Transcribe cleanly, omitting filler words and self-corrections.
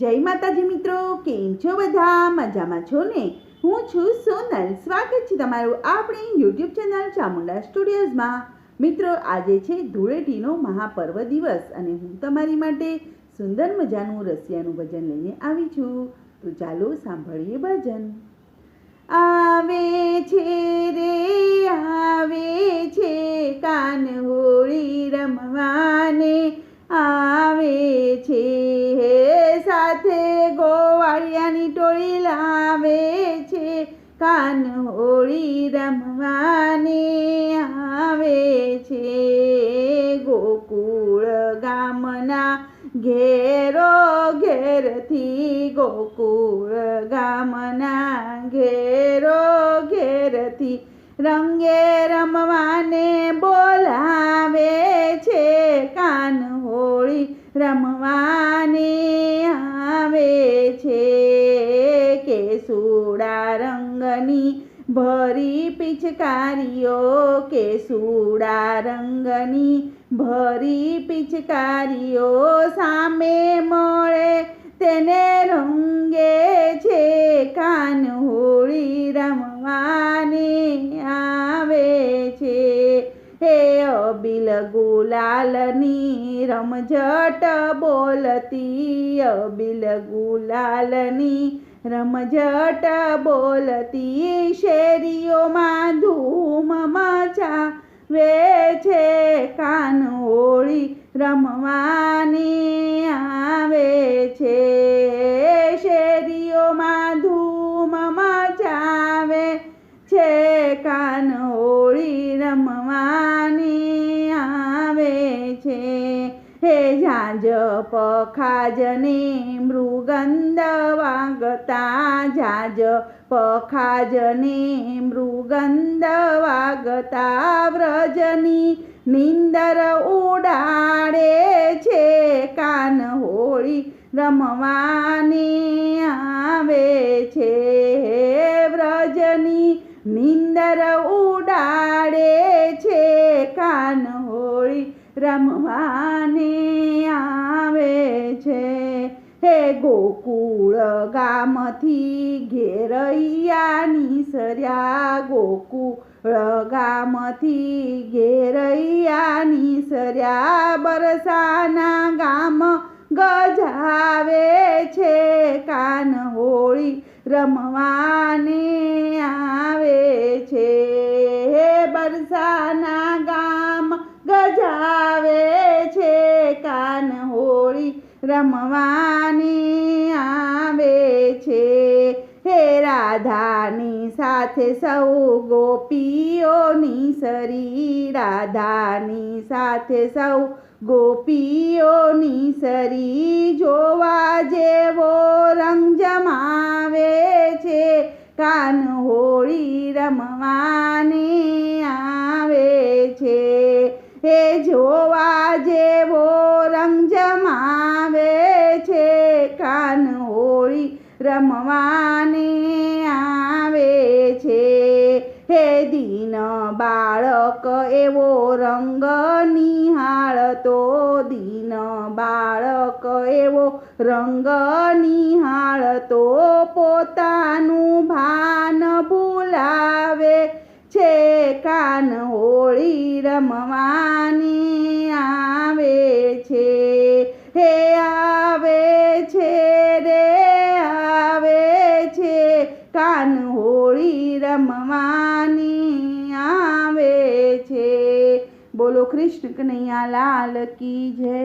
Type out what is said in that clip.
જય માતાજી મિત્રો, કેમ છો બધા? મજામાં છો ને? હું છું સોનલ. સ્વાગત છે તમારું આપણી યુટ્યુબ ચેનલ ચામુંડા સ્ટુડિયોઝમાં. મિત્રો, આજે છે ધૂળેટીનો મહાપર્વ દિવસ અને હું તમારી માટે સુંદર મજાનું રસિયાનું ભજન લઈને આવી છું. તો ચાલો સાંભળીએ ભજન. આવે છે રે આવે છે કાન હોળી રમવાને, આવે છે સાથે ગોવાળિયાની ટોળી લાવે છે કાન હોળી રમવાને, આવે છે ગોકુળ ગામના ઘેરો ઘેરથી, ગોકુળ ગામના ઘેરો ઘેરથી રંગે રમવાને બોલાવે છે કાન હોળી રમવાને, આવે છે કેસુડા રંગની ભરી પિચકારીઓ, કેસુડા રંગની ભરી પિચકારીઓ સામે મળે તેને રંગે છે કાન હોળી રમવાને, આવે છે હે અબીલ ગુલાલની રમઝટ બોલતી, અબીલ ગુલાલની રમઝટ બોલતી શેરીઓમાં ધૂમ મચાવે છે કાન હોળી રમવાને, આવે છે શેરીઓમાં ધૂમ મચાવે છે કાન હોળી રમવાને, આવે છે હે ઝાંઝ પખાજને મૃગંદ વાગતા, ઝાંઝ પખાજને મૃગંદ વાગતા વ્રજની નિંદર ઉડાડે છે કાન હોળી રમવાને, આવે છે વ્રજની નિંદર ઉડાડે છે કાન હોળી રમવાને, આવે છે હે ગોકુળ ગામથી ઘેરૈયા નીસર્યા, ગોકુળ ગામથી ઘેરૈયા નીસર્યા બરસાના ગામ ગજાવે છે કાન હોળી રમવાને, આવે છે બરસાના ગામ ગજાવે છે કાન હોળી રમવાને, આવે છે હે રાધાની સાથે સૌ ગોપીઓની સરી, રાધાની સાથે સૌ ગોપીઓની સરી જોવા જેવો રંગ જમાવે છે કાન હોળી રમવાને, આવે છે હે જોવા જેવો રંગ જમાવે છે કાન હોળી રમવાને, આવે છે હે દીન બાળક એવો રંગ નિહાળતો, દીન બાળક એવો રંગ નિહાળતો પોતાનું ભાન ભૂલાવે છે કાન હોળી રમવાને, આવે છે હે આવે છે રે આવે છે કાન હોળી રમવાને, આવે છે. બોલો કૃષ્ણ કનૈયા લાલ કી જય.